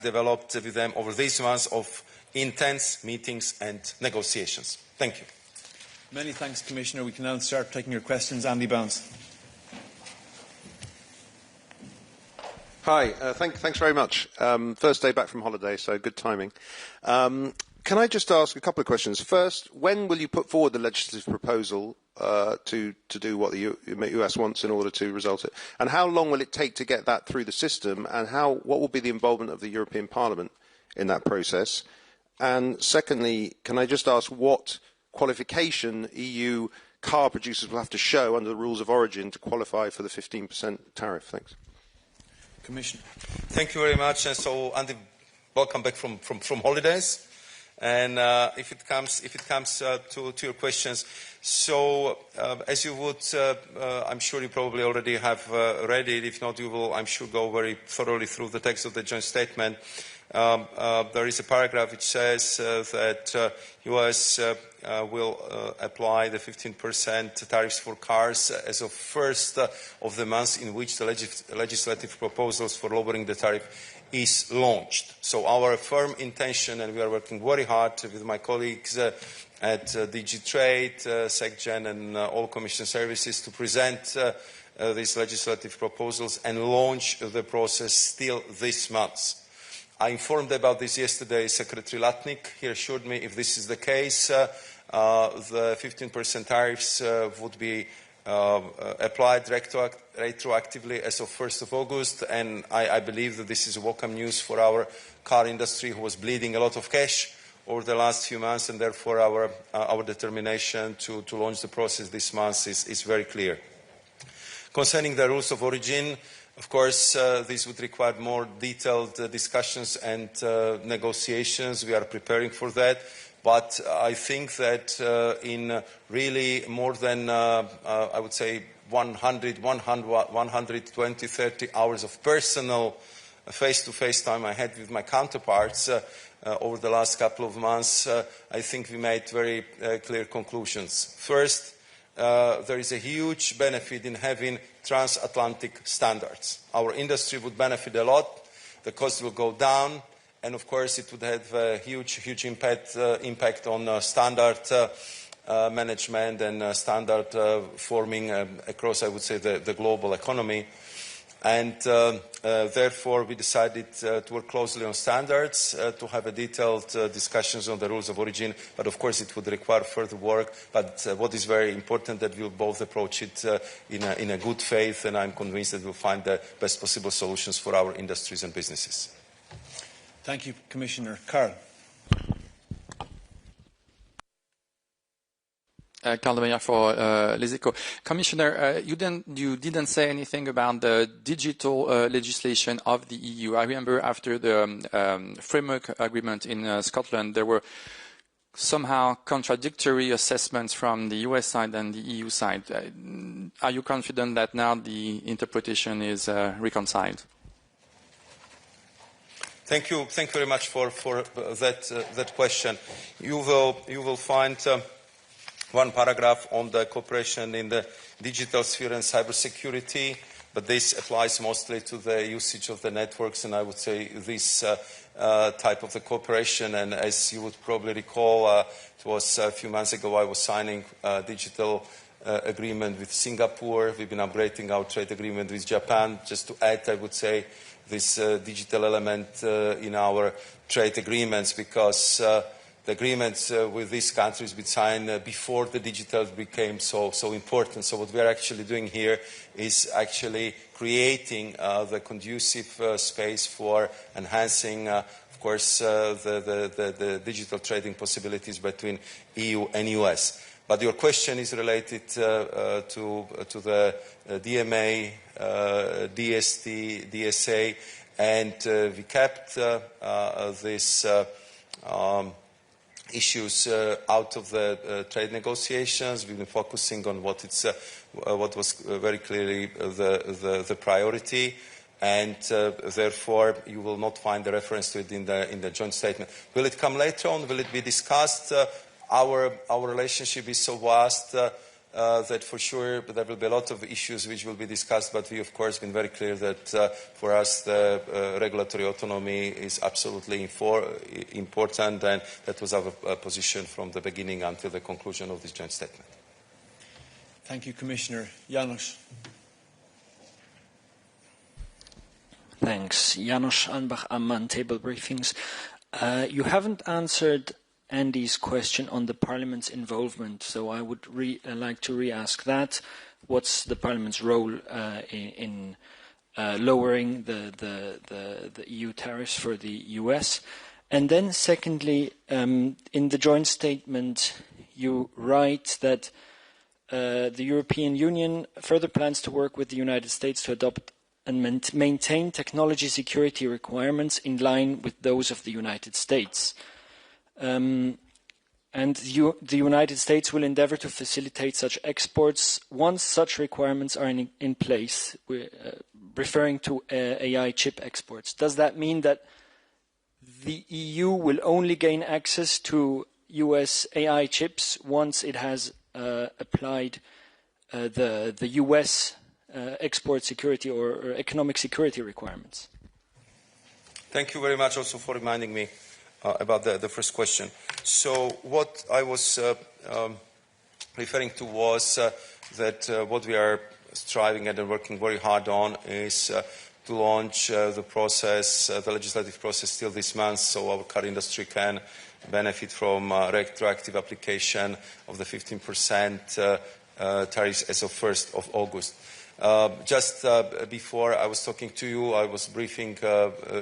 developed with them over these months of intense meetings and negotiations. Thank you. Many thanks, Commissioner. We can now start taking your questions. Andy Bounds. Hi, thanks very much. First day back from holiday, so good timing. Can I just ask a couple of questions? First, when will you put forward the legislative proposal to do what the US wants in order to result it? And how long will it take to get that through the system? And what will be the involvement of the European Parliament in that process? And secondly, can I just ask what qualification EU car producers will have to show under the rules of origin to qualify for the 15% tariff? Thanks. Commissioner. Thank you very much. And so, Andy, welcome back from holidays. And if it comes to your questions, so as you would, I'm sure you probably already have read it. If not, you will, I'm sure, go very thoroughly through the text of the joint statement. There is a paragraph which says that US will apply the 15% tariffs for cars as of first of the month in which the legislative proposals for lowering the tariff is launched. So our firm intention, and we are working very hard with my colleagues at DG Trade, SecGen and all Commission services to present these legislative proposals and launch the process still this month. I informed about this yesterday. Secretary Latnik. He assured me if this is the case, the 15% tariffs would be applied retroactively as of 1st of August, and I believe that this is welcome news for our car industry, who was bleeding a lot of cash over the last few months, and therefore our determination to launch the process this month is very clear. Concerning the rules of origin, of course, this would require more detailed discussions and negotiations. We are preparing for that. But I think that in really more than, I would say, 120, 30 hours of personal face-to-face time I had with my counterparts over the last couple of months, I think we made very clear conclusions. First, there is a huge benefit in having transatlantic standards. Our industry would benefit a lot. The cost will go down. And of course, it would have a huge impact on standard management and standard forming across, I would say, the global economy. And therefore, we decided to work closely on standards, to have a detailed discussions on the rules of origin. But of course, it would require further work. But what is very important that we'll both approach it in a good faith, and I'm convinced that we'll find the best possible solutions for our industries and businesses. Thank you, Commissioner. Carl. Carl de Meyer for Les Echos. Commissioner, you didn't say anything about the digital legislation of the EU. I remember after the framework agreement in Scotland, there were somehow contradictory assessments from the US side and the EU side. Are you confident that now the interpretation is reconciled? Thank you very much for that question. You will find one paragraph on the cooperation in the digital sphere and cybersecurity, but this applies mostly to the usage of the networks, and I would say this type of the cooperation. And as you would probably recall, it was a few months ago I was signing a digital agreement with Singapore. We've been upgrading our trade agreement with Japan. Just to add, I would say, this digital element in our trade agreements, because the agreements with these countries we signed before the digital became so important. So what we are actually doing here is actually creating the conducive space for enhancing, of course, the digital trading possibilities between EU and US. But your question is related to the DMA, DST, DSA, and we kept these issues out of the trade negotiations. We've been focusing on what was very clearly the priority, and therefore you will not find a reference to it in the joint statement. Will it come later on? Will it be discussed? Our relationship is so vast. that for sure there will be a lot of issues which will be discussed, but we of course been very clear that for us the regulatory autonomy is absolutely important, and that was our position from the beginning until the conclusion of this joint statement. Thank you, Commissioner. Janos. Thanks. Janos Anbach, Amman Table Briefings. You haven't answered Andy's question on the Parliament's involvement, so I would like to re-ask that. What's the Parliament's role in lowering the EU tariffs for the US? And then secondly, in the joint statement, you write that the European Union further plans to work with the United States to adopt and maintain technology security requirements in line with those of the United States. And the United States will endeavor to facilitate such exports once such requirements are in place, referring to AI chip exports. Does that mean that the EU will only gain access to US AI chips once it has applied the US export security or economic security requirements? Thank you very much also for reminding me about the first question. So what I was referring to was that what we are striving at and working very hard on is to launch the process, the legislative process still this month, so our car industry can benefit from retroactive application of the 15% tariffs as of 1st of August. Just before I was talking to you, I was briefing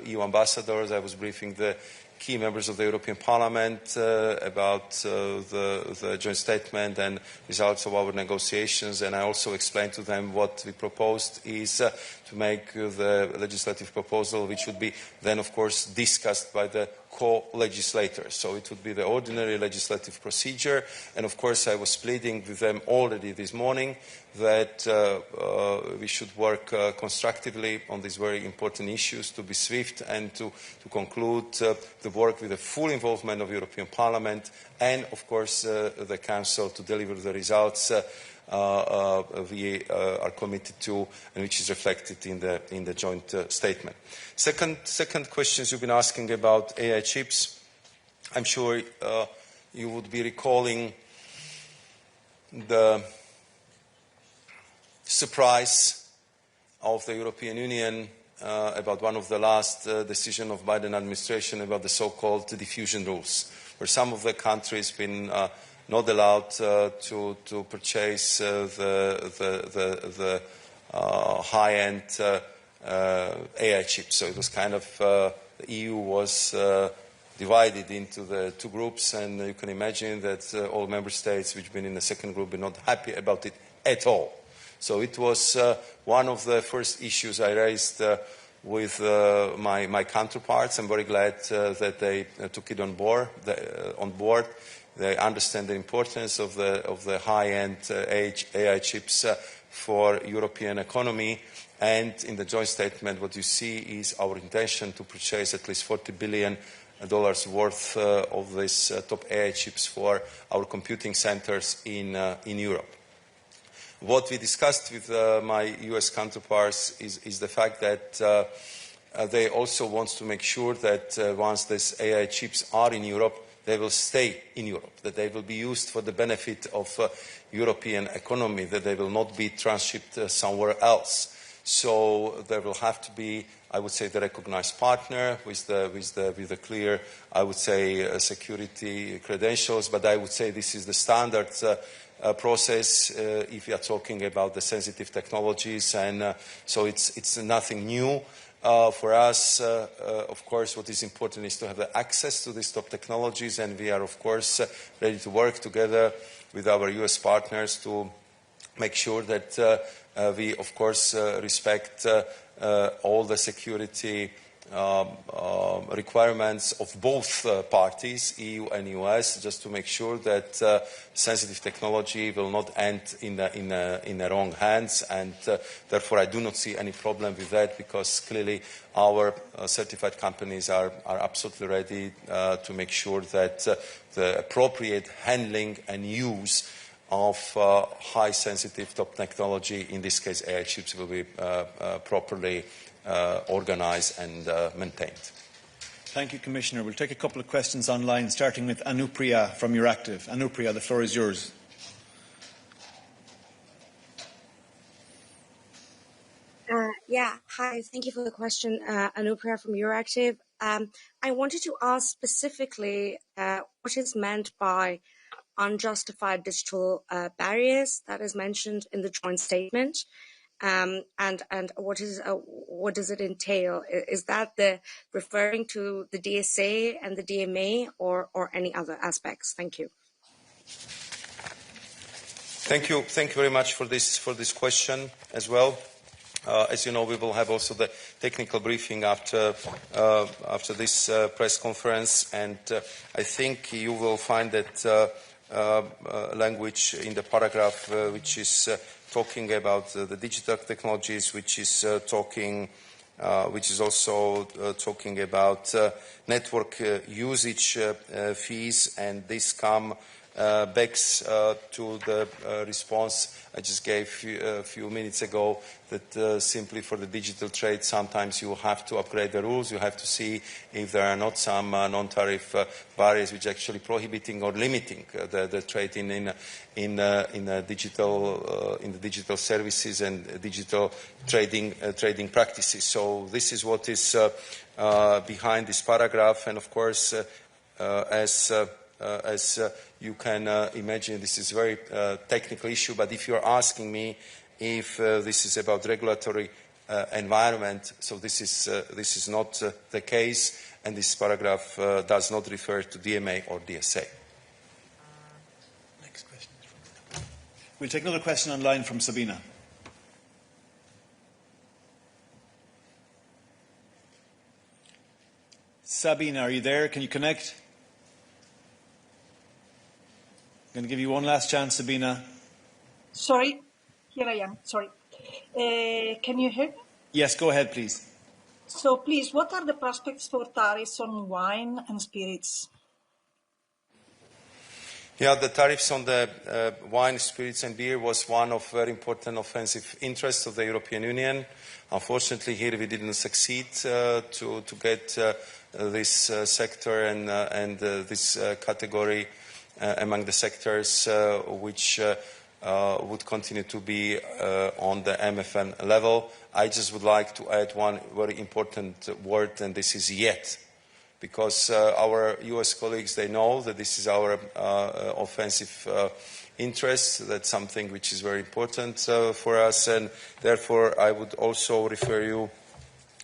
EU ambassadors, I was briefing the key members of the European Parliament about the joint statement and results of our negotiations, and I also explained to them what we proposed is to make the legislative proposal, which would be then of course discussed by the co-legislators. So it would be the ordinary legislative procedure, and of course I was pleading with them already this morning that we should work constructively on these very important issues, to be swift and to conclude the work with the full involvement of European Parliament and of course the Council to deliver the results we are committed to and which is reflected in the joint statement. Second questions you've been asking about AI chips. I'm sure you would be recalling the surprise of the European Union about one of the last decisions of Biden administration about the so-called diffusion rules, where some of the countries been not allowed to purchase the high-end AI chips. So it was kind of the EU was divided into the two groups, and you can imagine that all member states which have been in the second group were not happy about it at all. So it was one of the first issues I raised with my counterparts. I'm very glad that they took it on board. They understand the importance of the high-end AI chips for European economy. And in the joint statement, what you see is our intention to purchase at least $40 billion worth of these top AI chips for our computing centers in Europe. What we discussed with my US counterparts is the fact that they also want to make sure that once these AI chips are in Europe, they will stay in Europe, that they will be used for the benefit of European economy, that they will not be transshipped somewhere else. So there will have to be, I would say, the recognized partner with the clear, I would say, security credentials. But I would say this is the standard process if we are talking about the sensitive technologies, and so it's nothing new. For us, of course, what is important is to have the access to these top technologies, and we are, of course, ready to work together with our US partners to make sure that we, of course, respect all the security requirements of both parties, EU and US, just to make sure that sensitive technology will not end in the wrong hands. And therefore, I do not see any problem with that, because clearly our certified companies are absolutely ready to make sure that the appropriate handling and use of high sensitive top technology, in this case AI chips, will be properly organized and maintained. Thank you, Commissioner. We'll take a couple of questions online, starting with Anupriya from Euractiv. Anupriya, the floor is yours. Hi, thank you for the question, Anupriya from Euractiv. I wanted to ask specifically what is meant by unjustified digital barriers that is mentioned in the joint statement, and what does it entail? Is that referring to the DSA and the DMA or any other aspects? Thank you. Thank you very much for this question as well. As you know, we will have also the technical briefing after this press conference, and I think you will find that language in the paragraph which is talking about the digital technologies, which is also talking about network usage fees, and this come back to the response I just gave a few minutes ago, that simply for the digital trade sometimes you have to upgrade the rules. You have to see if there are not some non-tariff barriers which are actually prohibiting or limiting the trade in the digital services and digital trading practices. So this is what is behind this paragraph, and of course, as you can imagine, this is a very technical issue, but if you're asking me if this is about regulatory environment, so this is not the case, and this paragraph does not refer to DMA or DSA. Next question. We'll take another question online from Sabina. Sabina, are you there? Can you connect? I'm going to give you one last chance, Sabina. Sorry, here I am. Sorry. Can you hear me? Yes, go ahead, please. So, please, what are the prospects for tariffs on wine and spirits? Yeah, the tariffs on the wine, spirits and beer was one of very important offensive interests of the European Union. Unfortunately, here we didn't succeed to get this sector and this category among the sectors which would continue to be on the MFN level. I just would like to add one very important word, and this is yet. Because our US colleagues, they know that this is our offensive interest. That's something which is very important for us, and therefore I would also refer you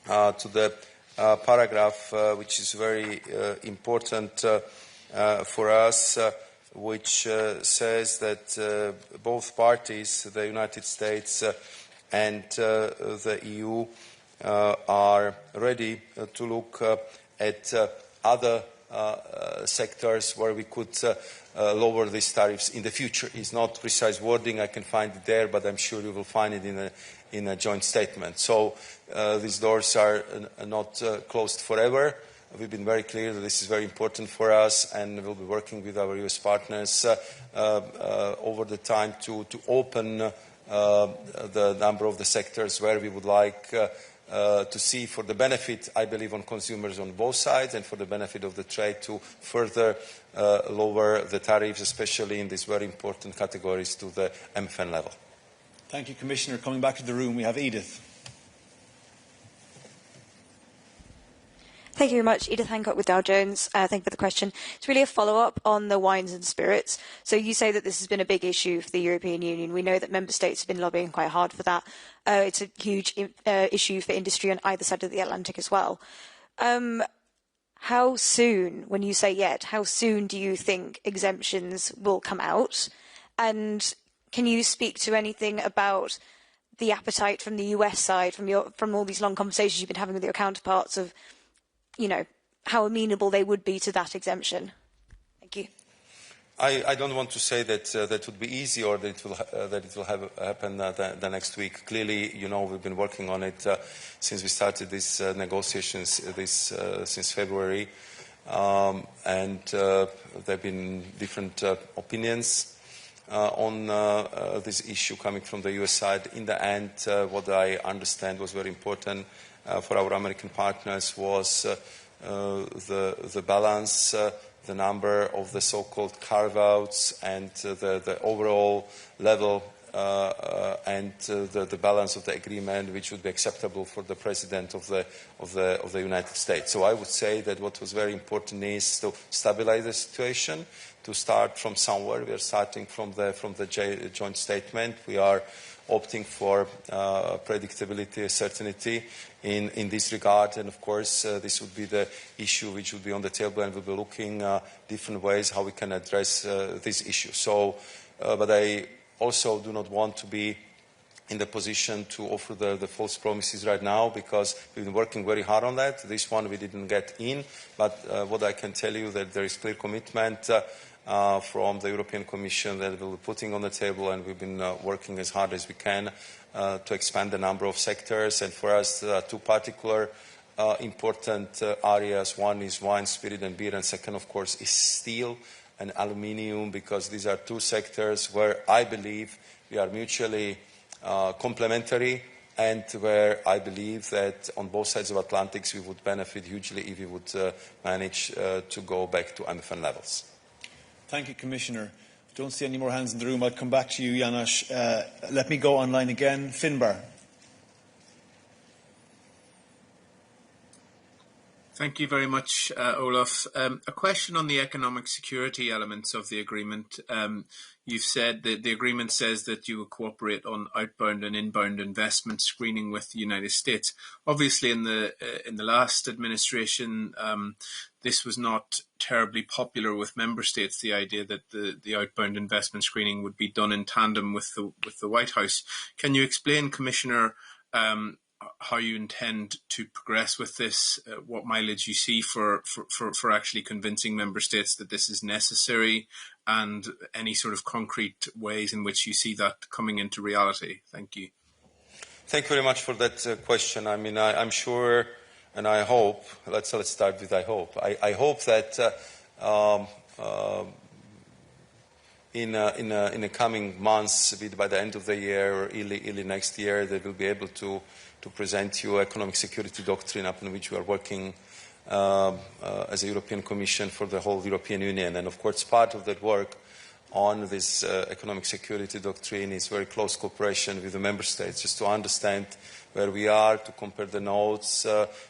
to the paragraph which is very important for us, which says that both parties, the United States and the EU, are ready to look at other sectors where we could lower these tariffs in the future. It's not precise wording, I can find it there, but I'm sure you will find it in a joint statement. So these doors are not closed forever. We've been very clear that this is very important for us, and we'll be working with our US partners over the time to open the number of the sectors where we would like to see, for the benefit, I believe, on consumers on both sides and for the benefit of the trade, to further lower the tariffs, especially in these very important categories, to the MFN level. Thank you, Commissioner. Coming back to the room, we have Edith. Thank you very much. Edith Hancock with Dow Jones. Thank you for the question. It's really a follow-up on the wines and spirits. So you say that this has been a big issue for the European Union. We know that member states have been lobbying quite hard for that. It's a huge issue for industry on either side of the Atlantic as well. How soon, when you say yet, how soon do you think exemptions will come out? And can you speak to anything about the appetite from the US side, from all these long conversations you've been having with your counterparts, of, you know, how amenable they would be to that exemption? Thank you. I don't want to say that that would be easy, or that it will happen the next week. Clearly, you know, we've been working on it since we started these negotiations since February, and there have been different opinions. on this issue coming from the US side. In the end, what I understand was very important for our American partners was the balance, the number of the so-called carve-outs, and the overall level and the balance of the agreement, which would be acceptable for the President of the United States. So I would say that what was very important is to stabilize the situation, to start from somewhere. We are starting from the joint statement. We are opting for predictability, certainty in this regard, and of course this would be the issue which would be on the table, and we'll be looking different ways how we can address this issue. So, but I also do not want to be in the position to offer the false promises right now, because we've been working very hard on that. This one we didn't get in, but what I can tell you that there is clear commitment from the European Commission that we'll be putting on the table, and we've been working as hard as we can to expand the number of sectors. And for us, two particular important areas. One is wine, spirit and beer, and second, of course, is steel and aluminium, because these are two sectors where I believe we are mutually complementary, and where I believe that on both sides of Atlantic we would benefit hugely if we would manage to go back to MFN levels. Thank you, Commissioner. I don't see any more hands in the room. I'll come back to you, János. Let me go online again. Finbar. Thank you very much, Olaf. A question on the economic security elements of the agreement. You've said that the agreement says that you will cooperate on outbound and inbound investment screening with the United States. Obviously, in the last administration, this was not terribly popular with member states. The idea that the outbound investment screening would be done in tandem with the White House. Can you explain, Commissioner, how you intend to progress with this, what mileage you see for actually convincing member states that this is necessary, and any sort of concrete ways in which you see that coming into reality? Thank you. Thank you very much for that question. I mean, I'm sure, and I hope, let's start with I hope. I hope that in the coming months, be it by the end of the year or early next year, they will be able to present you economic security doctrine upon which we are working as a European Commission for the whole European Union. And of course, part of that work on this economic security doctrine is very close cooperation with the member states, just to understand where we are, to compare the notes.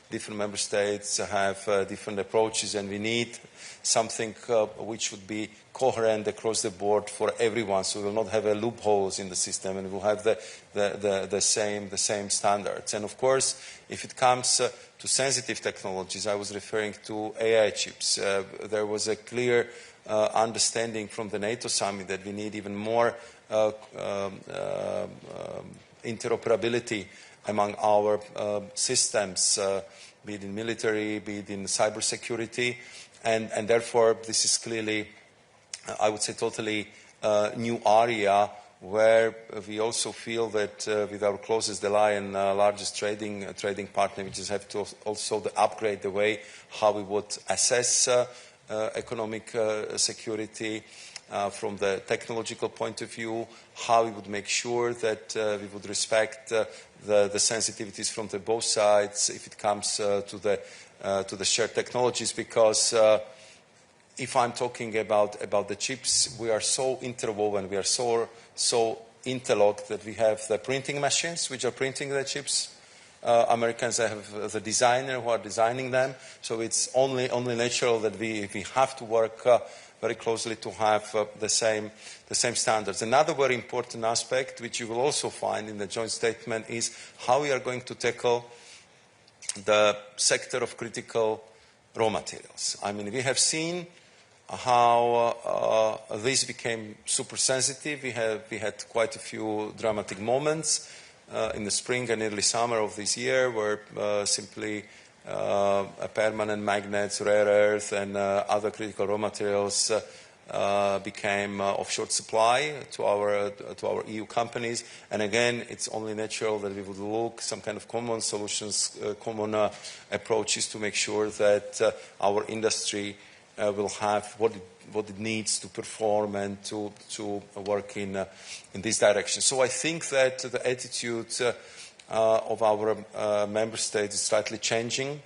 Different member states have different approaches, and we need something which would be coherent across the board for everyone, so we will not have loopholes in the system, and we will have the same standards. And of course, if it comes to sensitive technologies, I was referring to AI chips. There was a clear understanding from the NATO summit that we need even more interoperability among our systems, be it in military, be it in cybersecurity, and therefore this is clearly, I would say, totally new area where we also feel that with our closest ally and largest trading partner, we just have to also upgrade the way how we would assess economic security from the technological point of view, how we would make sure that we would respect the sensitivities from both sides if it comes to the shared technologies, because if I'm talking about the chips, we are so interwoven, we are so interlocked that we have the printing machines which are printing the chips. Americans have the designer who are designing them, so it's only natural that we have to work very closely to have the same standards. Another very important aspect, which you will also find in the joint statement, is how we are going to tackle the sector of critical raw materials. I mean, we have seen how this became super sensitive. We had quite a few dramatic moments in the spring and early summer of this year, where simply permanent magnets, rare earth, and other critical raw materials became of short supply to our EU companies. And again, it's only natural that we would look some kind of common solutions, common approaches to make sure that our industry will have what it needs to perform and to work in this direction. So I think that the attitude of our member states is slightly changing.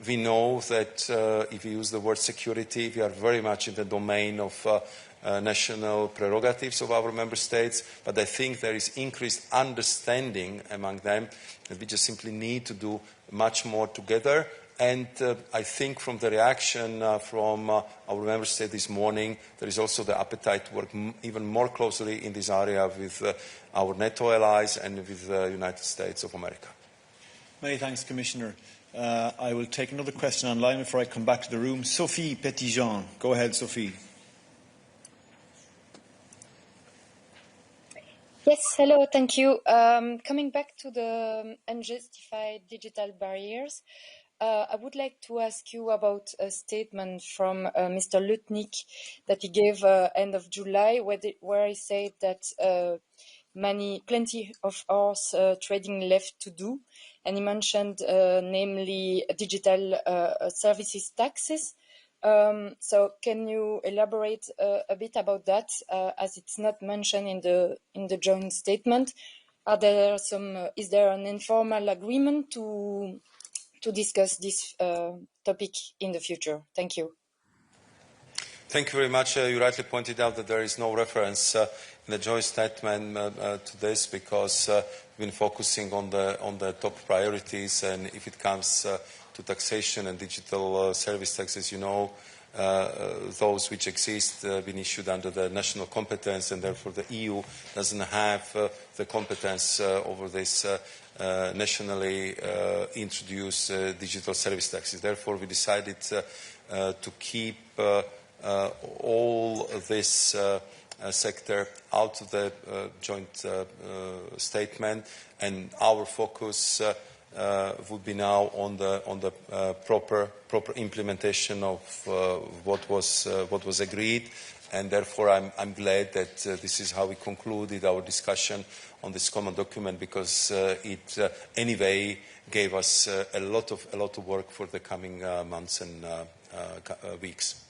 We know that if we use the word security, we are very much in the domain of national prerogatives of our member states, but I think there is increased understanding among them that we just simply need to do much more together. And I think from the reaction from our member state this morning, there is also the appetite to work even more closely in this area with our NATO allies and with the United States of America. Many thanks, Commissioner. I will take another question online before I come back to the room. Sophie Petitjean. Go ahead, Sophie. Yes, hello, thank you. Coming back to the unjustified digital barriers, I would like to ask you about a statement from Mr. Lutnick that he gave end of July, where he said that plenty of hours trading left to do, and he mentioned namely digital services taxes. So can you elaborate a bit about that, as it's not mentioned in the joint statement? Is there an informal agreement to discuss this topic in the future? Thank you. Thank you very much. You rightly pointed out that there is no reference in the joint statement to this, because we've been focusing on the top priorities, and if it comes to taxation and digital service taxes, you know, those which exist have been issued under the national competence, and therefore the EU doesn't have the competence over this nationally introduced digital service taxes. Therefore, we decided to keep all this sector out of the joint statement, and our focus would be now on the proper implementation of what was agreed, and therefore I'm glad that this is how we concluded our discussion on this common document, because it anyway gave us a lot of work for the coming months and weeks.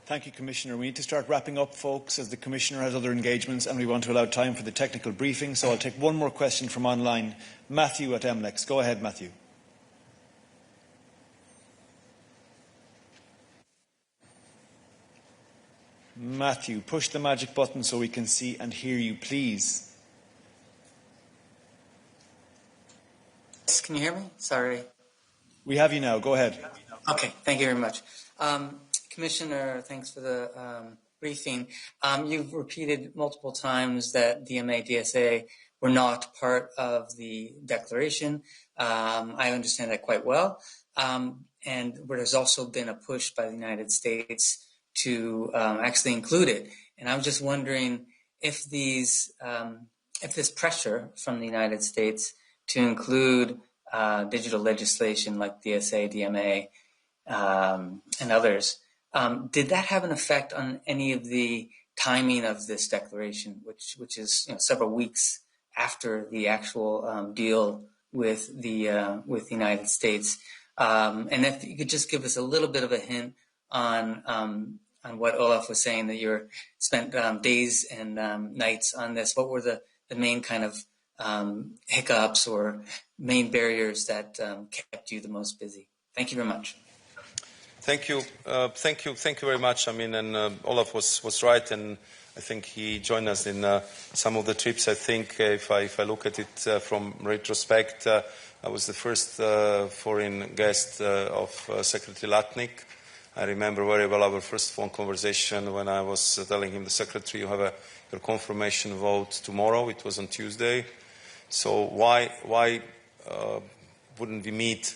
Thank you, Commissioner. We need to start wrapping up, folks, as the Commissioner has other engagements and we want to allow time for the technical briefing. So I'll take one more question from online. Matthew at MLEX. Go ahead, Matthew. Matthew, push the magic button so we can see and hear you, please. Yes, can you hear me? Sorry. We have you now. Go ahead. Okay, thank you very much. Commissioner, thanks for the briefing. You've repeated multiple times that DMA, DSA were not part of the declaration. I understand that quite well. And there's also been a push by the United States to actually include it. And I'm just wondering if this pressure from the United States to include digital legislation like DSA, DMA, and others, did that have an effect on any of the timing of this declaration, which is several weeks after the actual deal with the United States? And if you could just give us a little bit of a hint on what Olaf was saying, that you spent days and nights on this. What were the main kind of hiccups or main barriers that kept you the most busy? Thank you very much. Thank you very much. I mean, and Olaf was right, and I think he joined us in some of the trips. I think if I look at it from retrospect, I was the first foreign guest of Secretary Latnik. I remember very well our first phone conversation when I was telling him, the Secretary, you have your confirmation vote tomorrow. It was on Tuesday. So why wouldn't we meet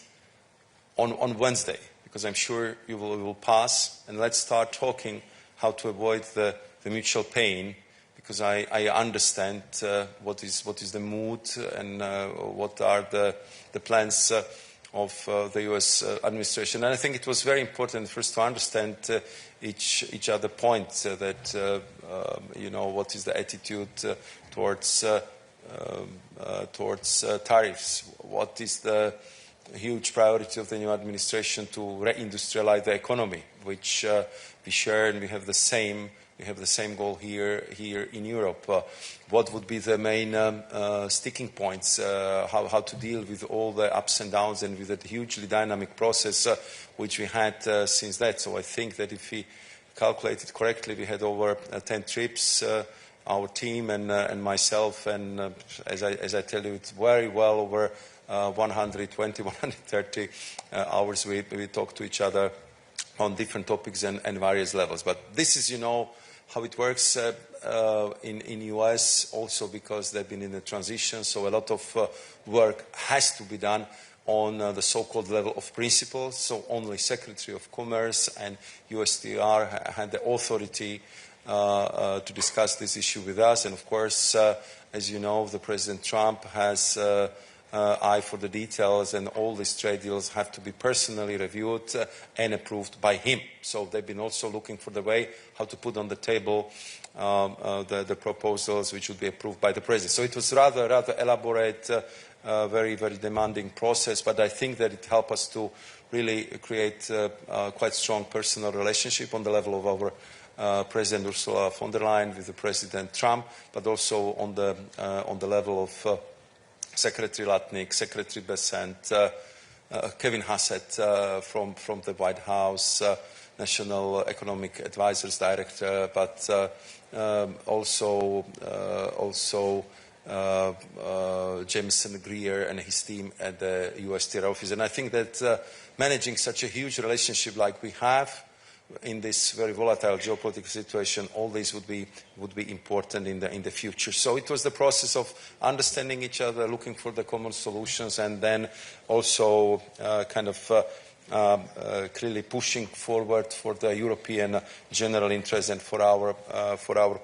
on Wednesday? Because I'm sure you will pass, and let's start talking how to avoid the mutual pain, because I understand what is the mood and what are the plans of the U.S. administration. And I think it was very important first to understand each other points, that what is the attitude towards tariffs, what is the huge priority of the new administration to reindustrialize the economy, which we share, and we have the same goal here in Europe. What would be the main sticking points? How to deal with all the ups and downs and with that hugely dynamic process which we had since that. So I think that if we calculate it correctly, we had over 10 trips. Our team and myself, and as I tell you, it's very well over 120, 130 hours we talk to each other on different topics and various levels. But this is, how it works in US also, because they've been in a transition, so a lot of work has to be done on the so-called level of principles. So only Secretary of Commerce and USTR had the authority to discuss this issue with us. And of course, as you know, the President Trump has eye for the details, and all these trade deals have to be personally reviewed and approved by him. So they've been also looking for the way how to put on the table the proposals which would be approved by the President. So it was rather elaborate, very, very demanding process, but I think that it helped us to really create a quite strong personal relationship on the level of our President Ursula von der Leyen with the President Trump, but also on the level of Secretary Lutnick, Secretary Bessent, Kevin Hassett from the White House, National Economic Advisors Director, but also Jameson Greer and his team at the USTR office. And I think that managing such a huge relationship like we have in this very volatile geopolitical situation, all these would be important in the future. So it was the process of understanding each other, looking for the common solutions, and then also clearly pushing forward for the European general interest and for our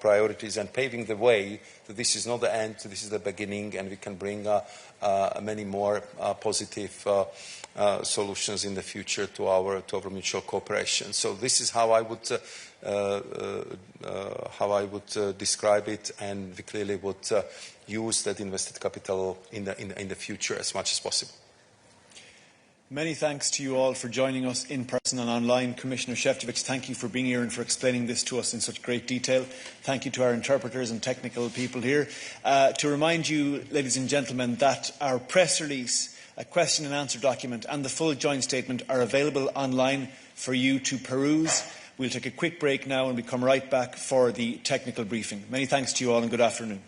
priorities, and paving the way that this is not the end, this is the beginning, and we can bring many more positive solutions in the future to our mutual cooperation. So this is how I would describe it, and we clearly would use that invested capital in the future as much as possible. Many thanks to you all for joining us in person and online. Commissioner Sefcovic, thank you for being here and for explaining this to us in such great detail. Thank you to our interpreters and technical people here. To remind you, ladies and gentlemen, that our press release, a question and answer document and the full joint statement are available online for you to peruse. We'll take a quick break now and we come right back for the technical briefing. Many thanks to you all and good afternoon.